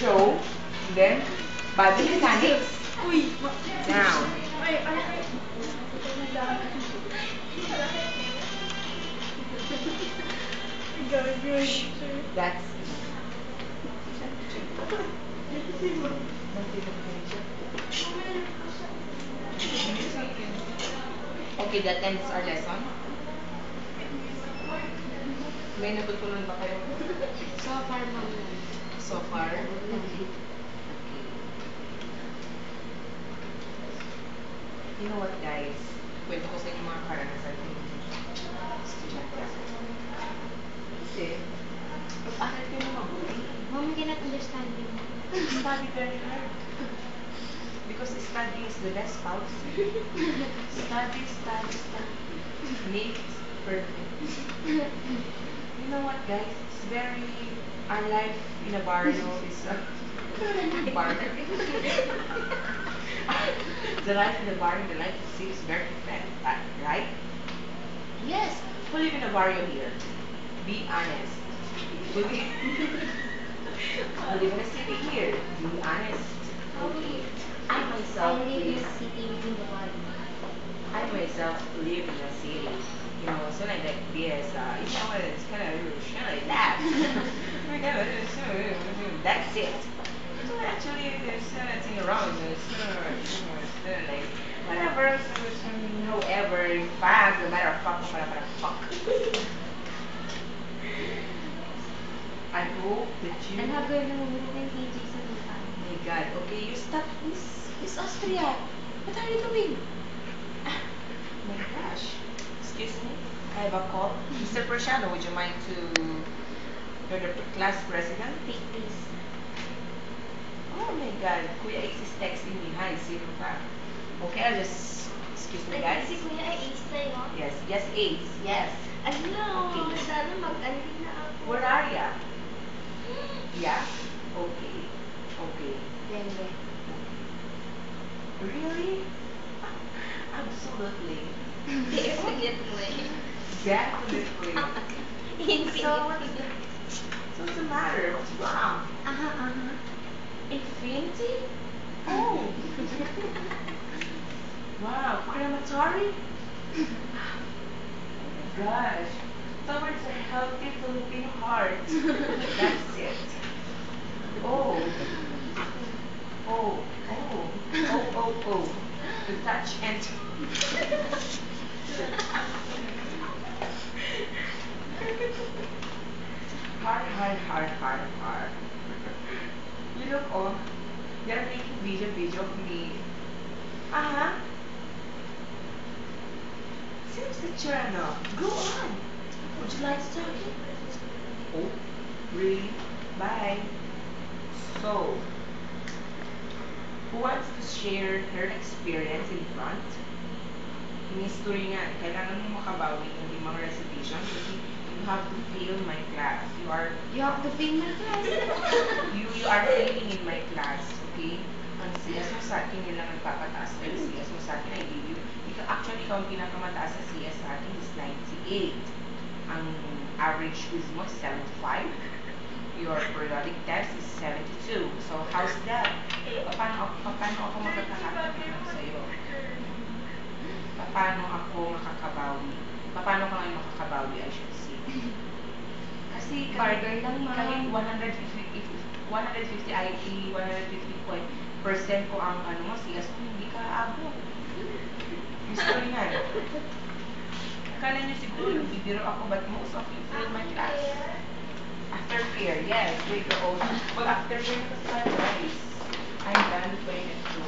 show, then body mechanics. Now, that's okay, that ends our lesson. May natutunan ba kayo? So far, ma'am. So far? Okay. You know what, guys? Kwento ko sa inyo mga karanasan ko nung estudyante ako. Kasi, pag-aral kayo na mabuti. Mom, I cannot understand you. Study very hard. Because study is the best spouse. Study, study, study. Makes perfect. You know what, guys? It's very... Our life in a barrio is... barrio. The life in the barrio, the life in the city is very different. Right? Yes. Who live in a barrio here? Be honest. Who live in a city here? Be honest. Okay. I myself I live in live... a city within the body. I myself live in a city. You know, so like this, you know, it's kind of like that. That's it. So actually, there's nothing wrong. There's like whatever. However, in fact, no matter fuck, fuck. I hope that you. And hagawin na muna ng KJ sa lupa. Oh my God. Okay, you stop, Miss Austria. What are you doing? Oh my gosh. Excuse me. I have a call. Mr. Prashano, would you mind to... You're the class president? Take this. Oh my God. Kuya Ace is texting me. Hi, sino ka? Okay, I'll just... Excuse me, guys. Si Kuya ay Ace na yun. Yes, yes, Ace. Yes. Ano? Okay. Sana mag-alin na ako. Where are ya? Yeah? Okay. Okay. Dende. Really? Absolutely. Definitely. Definitely. Hindi. So what's the matter? What's wrong? Infinity? Oh. Wow, crematory? Oh my gosh. Towards a healthy Filipino heart. That's it. Oh. Oh. Oh. Oh, oh, oh. To touch and... Hard. You look, oh, they're making video of me. Uh-huh. Seems that you're enough. Go on. Would you like to talk? Oh, really? Bye. So, who wants to share her experience in front? History nga, kailangan mo makabawi ng limang recitation kasi you have to fail my class. You have to fail my class. You are failing in my class, okay? Ang CS mo sa akin, yun lang nagpapataas. Pero CS mo sa akin, I give you. Actually, ikaw ang pinakamataas sa CS sa akin is 98. Ang average quiz mo is 75. Your periodic test is 72. So, how's that? Paano ako makakakabawi sa'yo? Paano ako makakabawi? Paano ka ngayon makakabawi, I should say? Kasi Burger lang, ma'am. kahit 150 IT, 150 point percent ko ang ano mo, CS ko, hindi ka abot. Gusto rin yan. Akala niyo siguro nagbibiro ako, but most of you fail my class. After fear, yes, we go. Well, after fear, because I'm done playing it too.